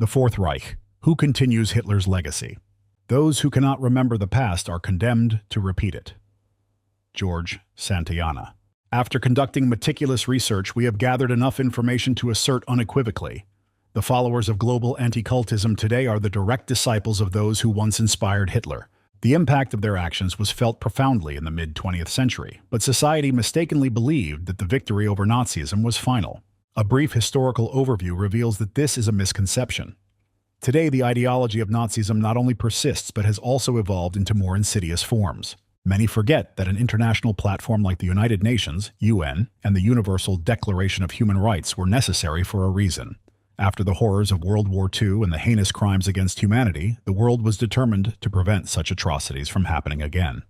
The Fourth Reich. Who continues Hitler's legacy? Those who cannot remember the past are condemned to repeat it. George Santayana. After conducting meticulous research, we have gathered enough information to assert unequivocally: the followers of global anti-cultism today are the direct disciples of those who once inspired Hitler. The impact of their actions was felt profoundly in the mid-20th century, but society mistakenly believed that the victory over Nazism was final. A brief historical overview reveals that this is a misconception. Today, the ideology of Nazism not only persists but has also evolved into more insidious forms. Many forget that an international platform like the United Nations, UN, and the Universal Declaration of Human Rights were necessary for a reason. After the horrors of World War II and the heinous crimes against humanity, the world was determined to prevent such atrocities from happening again.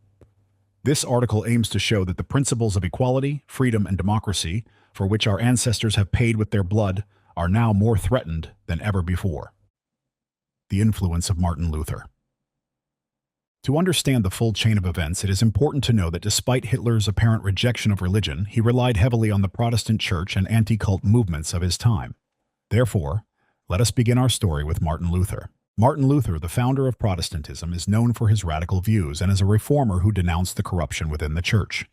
This article aims to show that the principles of equality, freedom, and democracy, for which our ancestors have paid with their blood, are now more threatened than ever before. The influence of Martin Luther. To understand the full chain of events, it is important to know that despite Hitler's apparent rejection of religion, he relied heavily on the Protestant Church and anti-cult movements of his time. Therefore, let us begin our story with Martin Luther. Martin Luther, the founder of Protestantism, is known for his radical views and as a reformer who denounced the corruption within the Church.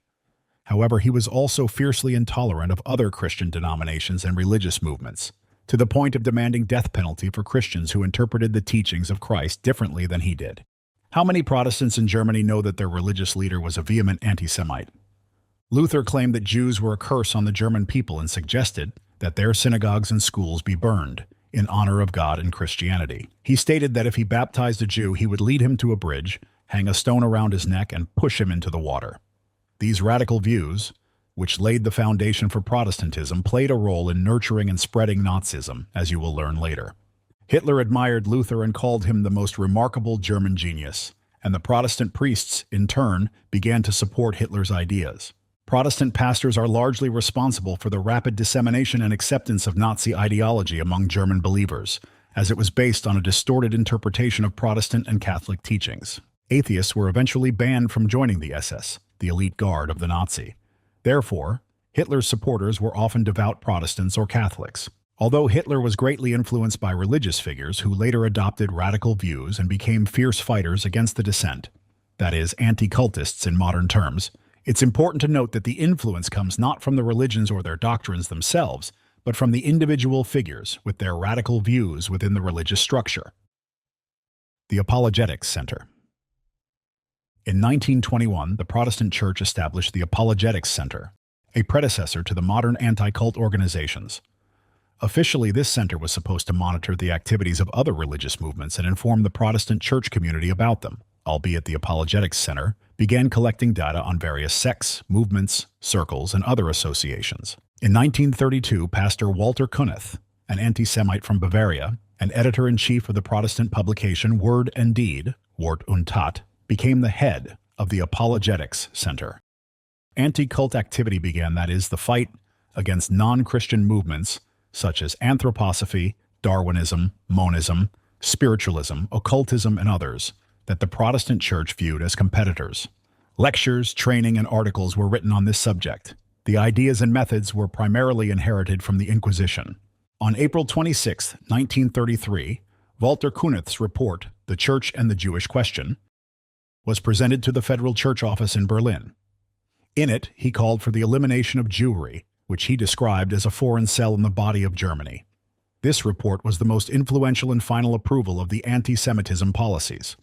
However, he was also fiercely intolerant of other Christian denominations and religious movements, to the point of demanding death penalty for Christians who interpreted the teachings of Christ differently than he did. How many Protestants in Germany know that their religious leader was a vehement anti-Semite? Luther claimed that Jews were a curse on the German people and suggested that their synagogues and schools be burned in honor of God and Christianity. He stated that if he baptized a Jew, he would lead him to a bridge, hang a stone around his neck, and push him into the water. These radical views, which laid the foundation for Protestantism, played a role in nurturing and spreading Nazism, as you will learn later. Hitler admired Luther and called him the most remarkable German genius, and the Protestant priests, in turn, began to support Hitler's ideas. Protestant pastors are largely responsible for the rapid dissemination and acceptance of Nazi ideology among German believers, as it was based on a distorted interpretation of Protestant and Catholic teachings. Atheists were eventually banned from joining the SS, the elite guard of the Nazi. Therefore, Hitler's supporters were often devout Protestants or Catholics. Although Hitler was greatly influenced by religious figures who later adopted radical views and became fierce fighters against the dissent, that is, anticultists in modern terms, it's important to note that the influence comes not from the religions or their doctrines themselves, but from the individual figures with their radical views within the religious structure. The Apologetics Center. In 1921, the Protestant Church established the Apologetics Center, a predecessor to the modern anti-cult organizations. Officially, this center was supposed to monitor the activities of other religious movements and inform the Protestant church community about them, albeit the Apologetics Center began collecting data on various sects, movements, circles, and other associations. In 1932, Pastor Walter Kunneth, an anti-Semite from Bavaria, and editor-in-chief of the Protestant publication Word and Deed, Wort und Tat, became the head of the Apologetics Center. Anti-cult activity began, that is, the fight against non-Christian movements such as anthroposophy, Darwinism, monism, spiritualism, occultism, and others that the Protestant Church viewed as competitors. Lectures, training, and articles were written on this subject. The ideas and methods were primarily inherited from the Inquisition. On April 26, 1933, Walter Kunneth's report, The Church and the Jewish Question, was presented to the Federal Church Office in Berlin. In it, he called for the elimination of Jewry, which he described as a foreign cell in the body of Germany. This report was the most influential and final approval of the anti-Semitism policies.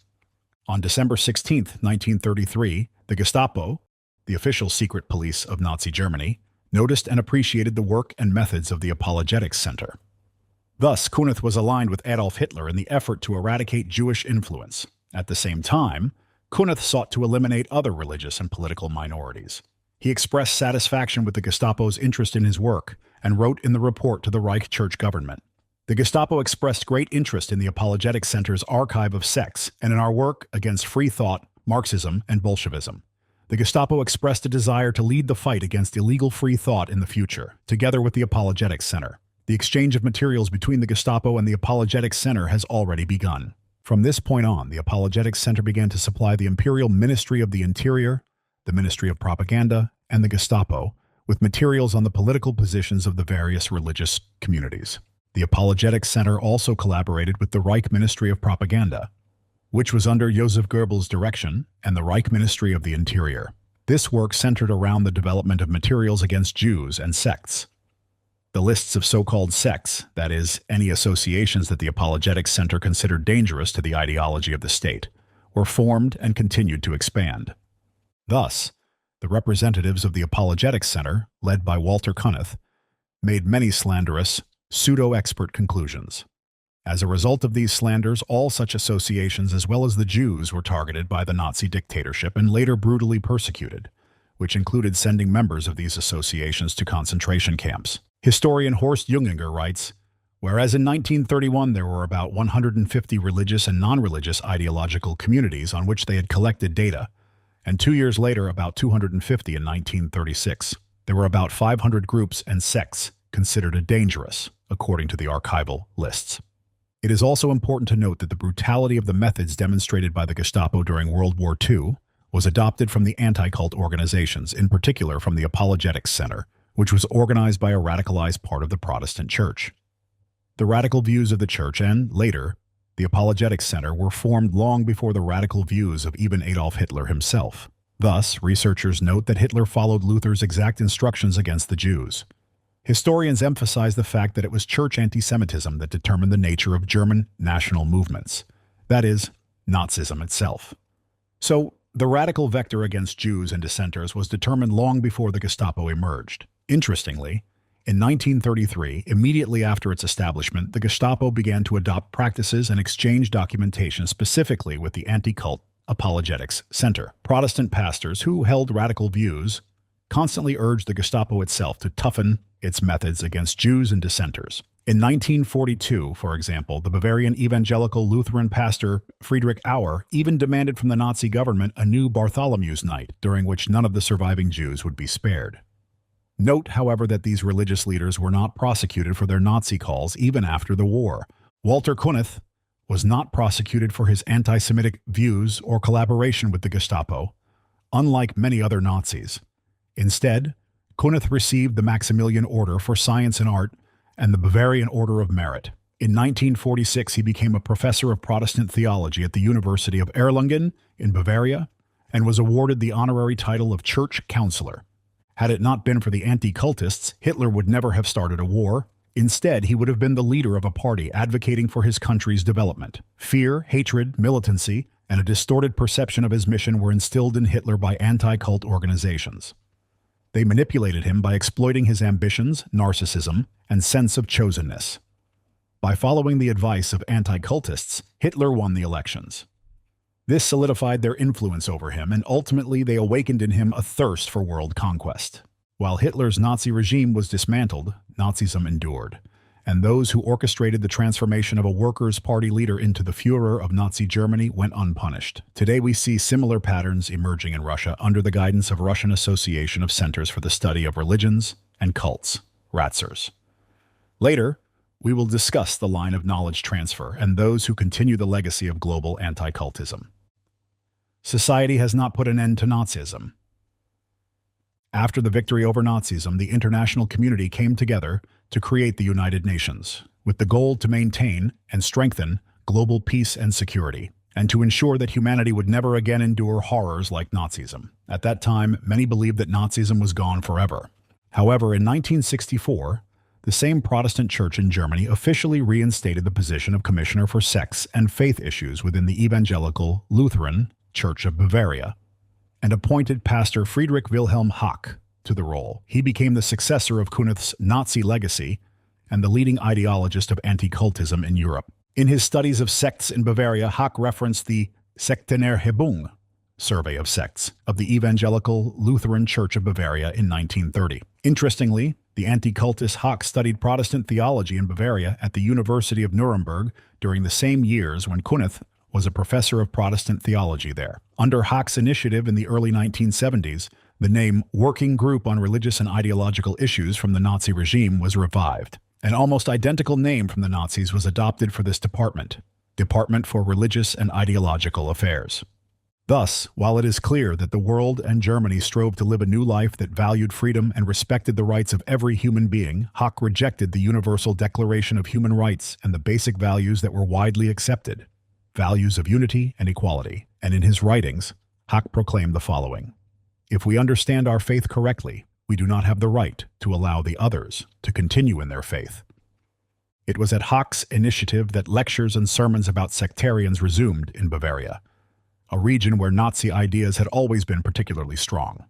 On December 16, 1933, the Gestapo, the official secret police of Nazi Germany, noticed and appreciated the work and methods of the Apologetics Center. Thus, Kunneth was aligned with Adolf Hitler in the effort to eradicate Jewish influence. At the same time, Kunneth sought to eliminate other religious and political minorities. He expressed satisfaction with the Gestapo's interest in his work and wrote in the report to the Reich church government. The Gestapo expressed great interest in the Apologetics Center's archive of sects and in our work against free thought, Marxism, and Bolshevism. The Gestapo expressed a desire to lead the fight against illegal free thought in the future, together with the Apologetics Center. The exchange of materials between the Gestapo and the Apologetics Center has already begun. From this point on, the Apologetics Center began to supply the Imperial Ministry of the Interior, the Ministry of Propaganda, and the Gestapo with materials on the political positions of the various religious communities. The Apologetics Center also collaborated with the Reich Ministry of Propaganda, which was under Joseph Goebbels' direction, and the Reich Ministry of the Interior. This work centered around the development of materials against Jews and sects. The lists of so-called sects, that is, any associations that the Apologetics Center considered dangerous to the ideology of the state, were formed and continued to expand. Thus, the representatives of the Apologetics Center, led by Walter Kunneth, made many slanderous, pseudo-expert conclusions. As a result of these slanders, all such associations as well as the Jews were targeted by the Nazi dictatorship and later brutally persecuted, which included sending members of these associations to concentration camps. Historian Horst Junginger writes, whereas in 1931 there were about 150 religious and non-religious ideological communities on which they had collected data, and 2 years later about 250 in 1936, there were about 500 groups and sects considered dangerous, according to the archival lists. It is also important to note that the brutality of the methods demonstrated by the Gestapo during World War II was adopted from the anti-cult organizations, in particular from the Apologetics Center, which was organized by a radicalized part of the Protestant Church. The radical views of the Church and, later, the Apologetics Center were formed long before the radical views of even Adolf Hitler himself. Thus, researchers note that Hitler followed Luther's exact instructions against the Jews. Historians emphasize the fact that it was church anti-Semitism that determined the nature of German national movements, that is, Nazism itself. So, the radical vector against Jews and dissenters was determined long before the Gestapo emerged. Interestingly, in 1933, immediately after its establishment, the Gestapo began to adopt practices and exchange documentation specifically with the anti-cult Apologetics Center. Protestant pastors who held radical views constantly urged the Gestapo itself to toughen its methods against Jews and dissenters. In 1942, for example, the Bavarian evangelical Lutheran pastor Friedrich Auer even demanded from the Nazi government a new Bartholomew's Night, during which none of the surviving Jews would be spared. Note, however, that these religious leaders were not prosecuted for their Nazi calls even after the war. Walter Kunneth was not prosecuted for his anti-Semitic views or collaboration with the Gestapo, unlike many other Nazis. Instead, Kunneth received the Maximilian Order for Science and Art and the Bavarian Order of Merit. In 1946, he became a professor of Protestant theology at the University of Erlangen in Bavaria and was awarded the honorary title of Church Counselor. Had it not been for the anticultists, Hitler would never have started a war. Instead, he would have been the leader of a party advocating for his country's development. Fear, hatred, militancy, and a distorted perception of his mission were instilled in Hitler by anti-cult organizations. They manipulated him by exploiting his ambitions, narcissism, and sense of chosenness. By following the advice of anticultists, Hitler won the elections. This solidified their influence over him, and ultimately they awakened in him a thirst for world conquest. While Hitler's Nazi regime was dismantled, Nazism endured, and those who orchestrated the transformation of a Workers' Party leader into the Führer of Nazi Germany went unpunished. Today we see similar patterns emerging in Russia under the guidance of Russian Association of Centers for the Study of Religions and Cults, RATSERS. Later, we will discuss the line of knowledge transfer and those who continue the legacy of global anti-cultism. Society has not put an end to Nazism. After the victory over Nazism, the international community came together to create the United Nations, with the goal to maintain and strengthen global peace and security, and to ensure that humanity would never again endure horrors like Nazism. At that time, many believed that Nazism was gone forever. However, in 1964, the same Protestant church in Germany officially reinstated the position of Commissioner for Sex and Faith Issues within the Evangelical Lutheran Church of Bavaria, and appointed Pastor Friedrich Wilhelm Hack to the role. He became the successor of Kunneth's Nazi legacy and the leading ideologist of anti-cultism in Europe. In his studies of sects in Bavaria, Hack referenced the Sektenerhebung survey of sects of the Evangelical Lutheran Church of Bavaria in 1930. Interestingly, the anti-cultist Hack studied Protestant theology in Bavaria at the University of Nuremberg during the same years when Kunneth was a professor of Protestant theology there. Under Hack's initiative in the early 1970s, the name Working Group on Religious and Ideological Issues from the Nazi regime was revived. An almost identical name from the Nazis was adopted for this department, Department for Religious and Ideological Affairs. Thus, while it is clear that the world and Germany strove to live a new life that valued freedom and respected the rights of every human being, Hock rejected the Universal Declaration of Human Rights and the basic values that were widely accepted, values of unity and equality. And in his writings, Hock proclaimed the following: "If we understand our faith correctly, we do not have the right to allow the others to continue in their faith." It was at Hock's initiative that lectures and sermons about sectarians resumed in Bavaria, a region where Nazi ideas had always been particularly strong.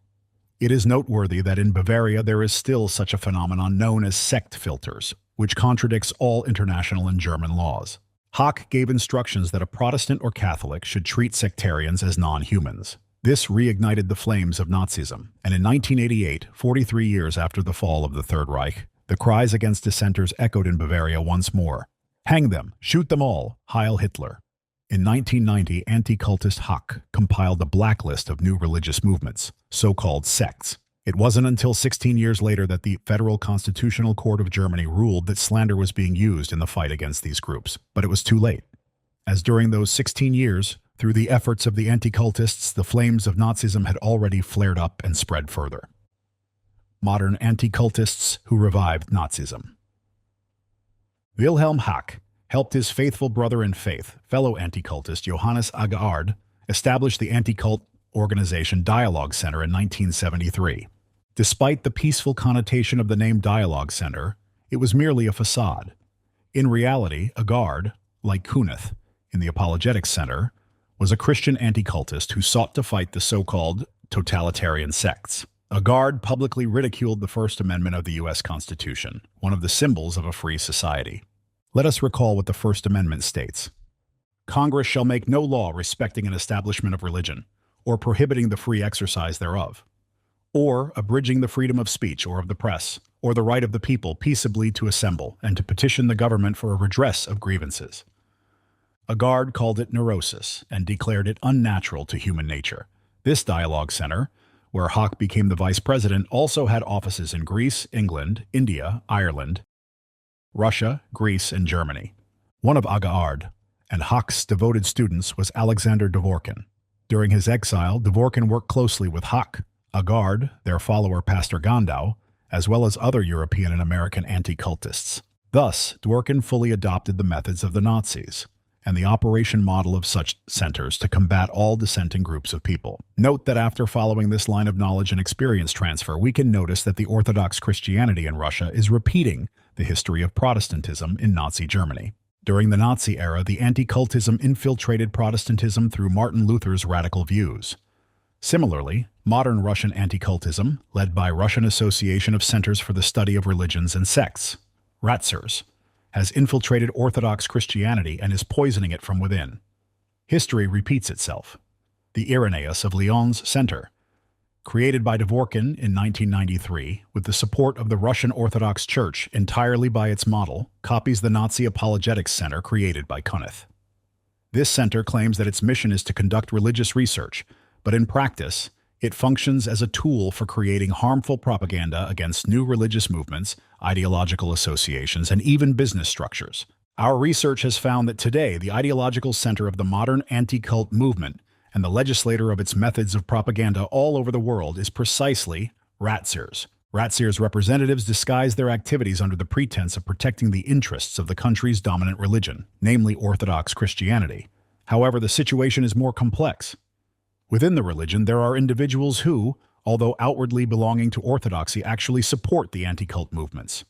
It is noteworthy that in Bavaria there is still such a phenomenon known as sect filters, which contradicts all international and German laws. Hock gave instructions that a Protestant or Catholic should treat sectarians as non-humans. This reignited the flames of Nazism, and in 1988, 43 years after the fall of the Third Reich, the cries against dissenters echoed in Bavaria once more. "Hang them! Shoot them all! Heil Hitler!" In 1990, anticultist Hock compiled a blacklist of new religious movements, so-called sects. It wasn't until 16 years later that the Federal Constitutional Court of Germany ruled that slander was being used in the fight against these groups, but it was too late. As during those 16 years, through the efforts of the anticultists, the flames of Nazism had already flared up and spread further. Modern anticultists who revived Nazism. Wilhelm Hack helped his faithful brother in faith, fellow anticultist Johannes Agaard, establish the anti-cult organization Dialogue Center in 1973. Despite the peaceful connotation of the name Dialogue Center, it was merely a facade. In reality, Agaard, like Kunith in the Apologetics Center, was a Christian anti-cultist who sought to fight the so-called totalitarian sects. Agaard publicly ridiculed the First Amendment of the U.S. Constitution, one of the symbols of a free society. Let us recall what the First Amendment states. "Congress shall make no law respecting an establishment of religion, or prohibiting the free exercise thereof, or abridging the freedom of speech or of the press, or the right of the people peaceably to assemble and to petition the government for a redress of grievances." Agaard called it neurosis and declared it unnatural to human nature. This Dialogue Center, where Hock became the vice president, also had offices in Greece, England, India, Ireland, Russia, Greece, and Germany. One of Agaard and Hock's devoted students was Alexander Dvorkin. During his exile, Dvorkin worked closely with Hock, Agaard, their follower Pastor Gandau, as well as other European and American anti-cultists. Thus, Dvorkin fully adopted the methods of the Nazis and the operation model of such centers to combat all dissenting groups of people. Note that after following this line of knowledge and experience transfer, we can notice that the Orthodox Christianity in Russia is repeating the history of Protestantism in Nazi Germany. During the Nazi era, the anti-cultism infiltrated Protestantism through Martin Luther's radical views. Similarly, modern Russian anti-cultism, led by Russian Association of Centers for the Study of Religions and Sects, Ratzers, has infiltrated Orthodox Christianity and is poisoning it from within. History repeats itself. The Irenaeus of Lyons Center, created by Dvorkin in 1993 with the support of the Russian Orthodox Church entirely by its model, copies the Nazi Apologetics Center created by Kunith. This center claims that its mission is to conduct religious research, but in practice, it functions as a tool for creating harmful propaganda against new religious movements, ideological associations, and even business structures. Our research has found that today, the ideological center of the modern anti-cult movement and the legislator of its methods of propaganda all over the world is precisely Ratzers. Ratzers representatives disguise their activities under the pretense of protecting the interests of the country's dominant religion, namely Orthodox Christianity. However, the situation is more complex. Within the religion, there are individuals who, although outwardly belonging to orthodoxy, actually support the anti-cult movements.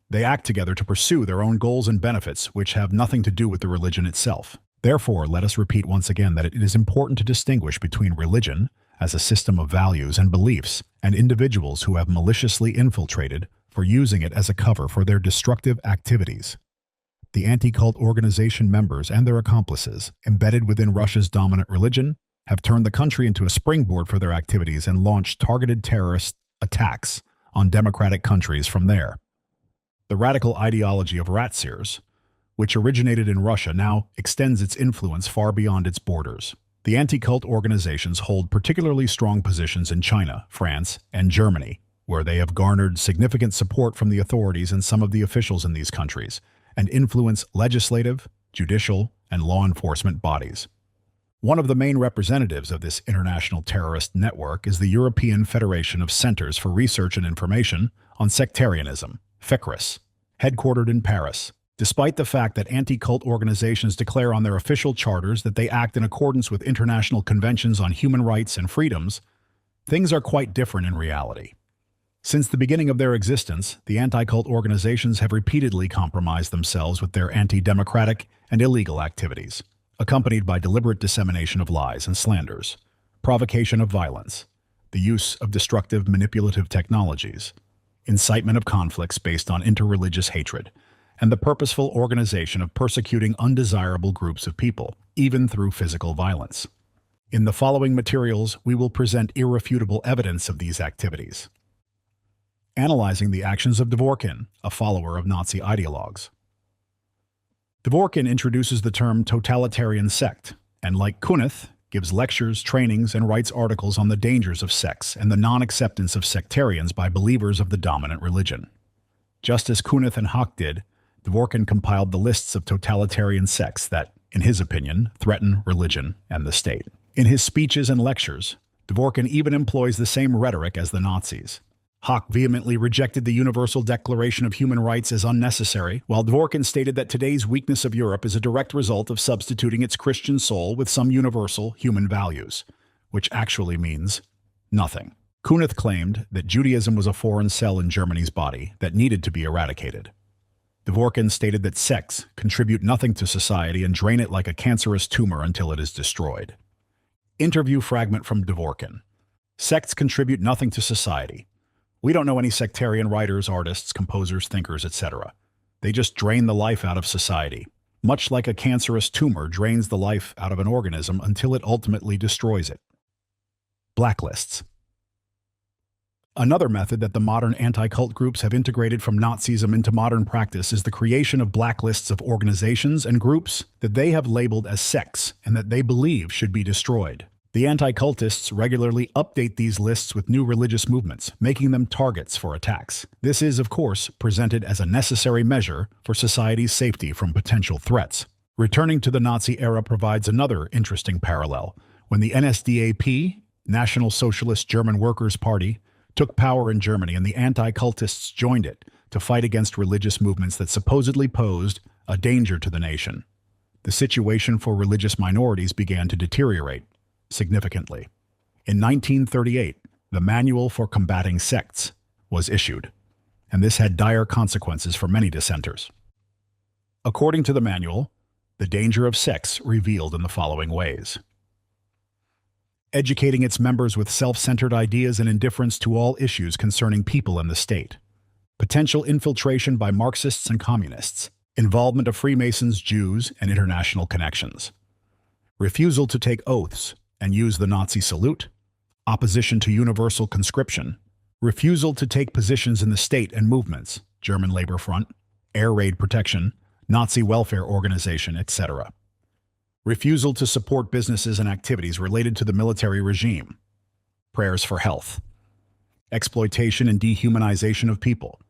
They act together to pursue their own goals and benefits, which have nothing to do with the religion itself. Therefore, let us repeat once again that it is important to distinguish between religion, as a system of values and beliefs, and individuals who have maliciously infiltrated for using it as a cover for their destructive activities. The anti-cult organization members and their accomplices, embedded within Russia's dominant religion, have turned the country into a springboard for their activities and launched targeted terrorist attacks on democratic countries from there. The radical ideology of Ratzers, which originated in Russia, now extends its influence far beyond its borders. The anti-cult organizations hold particularly strong positions in China, France, and Germany, where they have garnered significant support from the authorities and some of the officials in these countries, and influence legislative, judicial, and law enforcement bodies. One of the main representatives of this international terrorist network is the European Federation of Centers for Research and Information on Sectarianism, FICRIS, headquartered in Paris. Despite the fact that anti-cult organizations declare on their official charters that they act in accordance with international conventions on human rights and freedoms, things are quite different in reality. Since the beginning of their existence, the anti-cult organizations have repeatedly compromised themselves with their anti-democratic and illegal activities, accompanied by deliberate dissemination of lies and slanders, provocation of violence, the use of destructive manipulative technologies, incitement of conflicts based on interreligious hatred, and the purposeful organization of persecuting undesirable groups of people, even through physical violence. In the following materials, we will present irrefutable evidence of these activities. Analyzing the actions of Dworkin, a follower of Nazi ideologues. Dworkin introduces the term totalitarian sect, and like Kunith, gives lectures, trainings, and writes articles on the dangers of sects and the non-acceptance of sectarians by believers of the dominant religion. Just as Kunith and Hock did, Dworkin compiled the lists of totalitarian sects that, in his opinion, threaten religion and the state. In his speeches and lectures, Dworkin even employs the same rhetoric as the Nazis. Hock vehemently rejected the Universal Declaration of Human Rights as unnecessary, while Dworkin stated that today's weakness of Europe is a direct result of substituting its Christian soul with some universal human values, which actually means nothing. Kunith claimed that Judaism was a foreign cell in Germany's body that needed to be eradicated. Dworkin stated that sects contribute nothing to society and drain it like a cancerous tumor until it is destroyed. Interview fragment from Dworkin. Sects contribute nothing to society. We don't know any sectarian writers, artists, composers, thinkers, etc. They just drain the life out of society, much like a cancerous tumor drains the life out of an organism until it ultimately destroys it. Blacklists. Another method that the modern anti-cult groups have integrated from Nazism into modern practice is the creation of blacklists of organizations and groups that they have labeled as sects and that they believe should be destroyed. The anti-cultists regularly update these lists with new religious movements, making them targets for attacks. This is, of course, presented as a necessary measure for society's safety from potential threats. Returning to the Nazi era provides another interesting parallel. When the NSDAP, National Socialist German Workers' Party, took power in Germany and the anti-cultists joined it to fight against religious movements that supposedly posed a danger to the nation. The situation for religious minorities began to deteriorate significantly. In 1938, the Manual for Combating Sects was issued, and this had dire consequences for many dissenters. According to the manual, the danger of sects revealed in the following ways: educating its members with self-centered ideas and indifference to all issues concerning people and the state, potential infiltration by Marxists and communists, involvement of Freemasons, Jews, and international connections, refusal to take oaths and use the Nazi salute, opposition to universal conscription, refusal to take positions in the state and movements, German Labor Front, air raid protection, Nazi welfare organization, etc. Refusal to support businesses and activities related to the military regime, prayers for health, exploitation and dehumanization of people,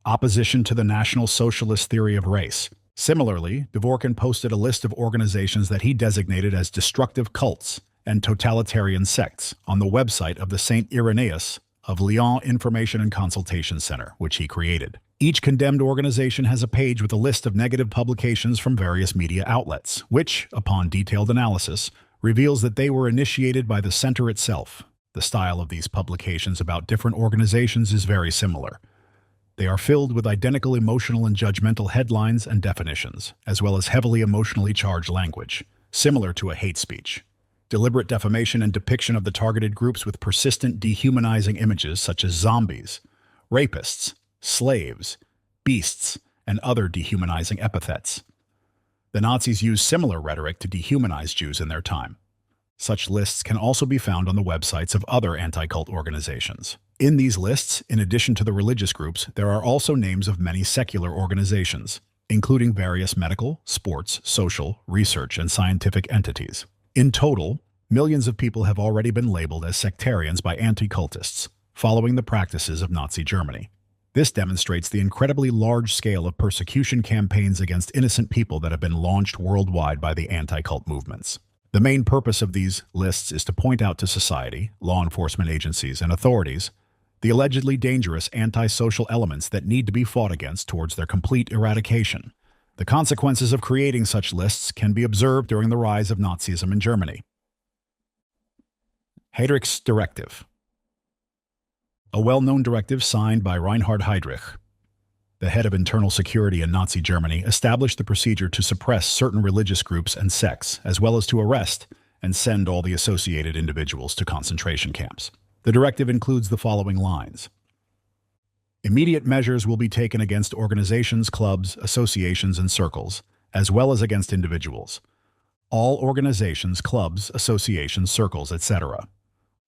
opposition to the National Socialist theory of race. Similarly, Dworkin posted a list of organizations that he designated as destructive cults and totalitarian sects on the website of the St. Irenaeus of Lyon Information and Consultation Center, which he created. Each condemned organization has a page with a list of negative publications from various media outlets, which, upon detailed analysis, reveals that they were initiated by the center itself. The style of these publications about different organizations is very similar. They are filled with identical emotional and judgmental headlines and definitions, as well as heavily emotionally charged language, similar to a hate speech. Deliberate defamation and depiction of the targeted groups with persistent dehumanizing images such as zombies, rapists, slaves, beasts, and other dehumanizing epithets. The Nazis used similar rhetoric to dehumanize Jews in their time. Such lists can also be found on the websites of other anti-cult organizations. In these lists, in addition to the religious groups, there are also names of many secular organizations, including various medical, sports, social, research, and scientific entities. In total, millions of people have already been labeled as sectarians by anti-cultists, following the practices of Nazi Germany. This demonstrates the incredibly large scale of persecution campaigns against innocent people that have been launched worldwide by the anti-cult movements. The main purpose of these lists is to point out to society, law enforcement agencies, and authorities the allegedly dangerous antisocial elements that need to be fought against towards their complete eradication. The consequences of creating such lists can be observed during the rise of Nazism in Germany. Heydrich's Directive. A well-known directive signed by Reinhard Heydrich, the head of internal security in Nazi Germany, established the procedure to suppress certain religious groups and sects, as well as to arrest and send all the associated individuals to concentration camps. The directive includes the following lines. Immediate measures will be taken against organizations, clubs, associations, and circles, as well as against individuals. All organizations, clubs, associations, circles, etc.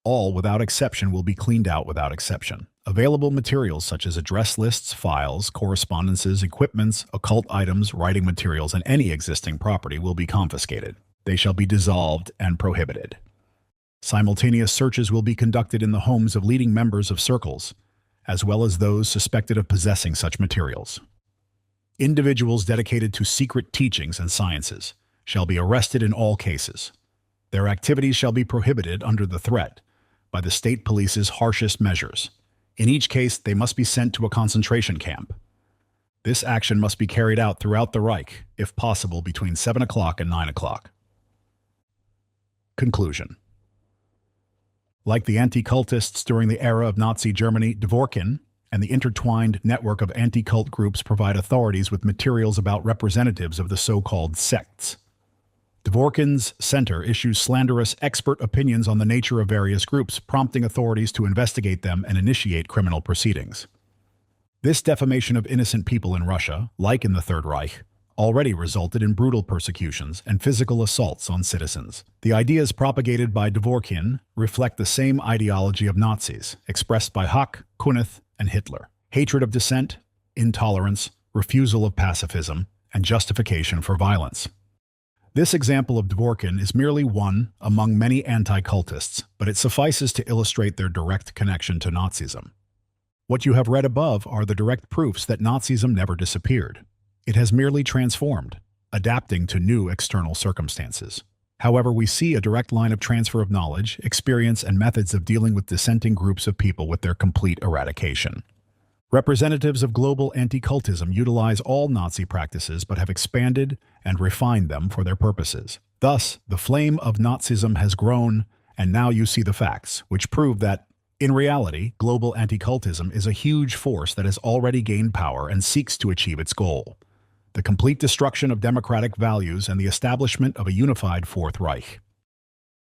All, without exception, will be cleaned out without exception. Available materials such as address lists, files, correspondences, equipments, occult items, writing materials, and any existing property will be confiscated. They shall be dissolved and prohibited. Simultaneous searches will be conducted in the homes of leading members of circles, as well as those suspected of possessing such materials. Individuals dedicated to secret teachings and sciences shall be arrested in all cases. Their activities shall be prohibited under the threat by the state police's harshest measures. In each case, they must be sent to a concentration camp. This action must be carried out throughout the Reich, if possible between 7 o'clock and 9 o'clock. Conclusion. Like the anticultists during the era of Nazi Germany, Dworkin and the intertwined network of anti-cult groups provide authorities with materials about representatives of the so-called sects. Dworkin's center issues slanderous expert opinions on the nature of various groups, prompting authorities to investigate them and initiate criminal proceedings. This defamation of innocent people in Russia, like in the Third Reich, already resulted in brutal persecutions and physical assaults on citizens. The ideas propagated by Dworkin reflect the same ideology of Nazis, expressed by Hock, Kunith, and Hitler: hatred of dissent, intolerance, refusal of pacifism, and justification for violence. This example of Dworkin is merely one among many anti-cultists, but it suffices to illustrate their direct connection to Nazism. What you have read above are the direct proofs that Nazism never disappeared. It has merely transformed, adapting to new external circumstances. However, we see a direct line of transfer of knowledge, experience, and methods of dealing with dissenting groups of people with their complete eradication. Representatives of global anti-cultism utilize all Nazi practices but have expanded and refined them for their purposes. Thus, the flame of Nazism has grown, and now you see the facts, which prove that, in reality, global anti-cultism is a huge force that has already gained power and seeks to achieve its goal: the complete destruction of democratic values and the establishment of a unified Fourth Reich.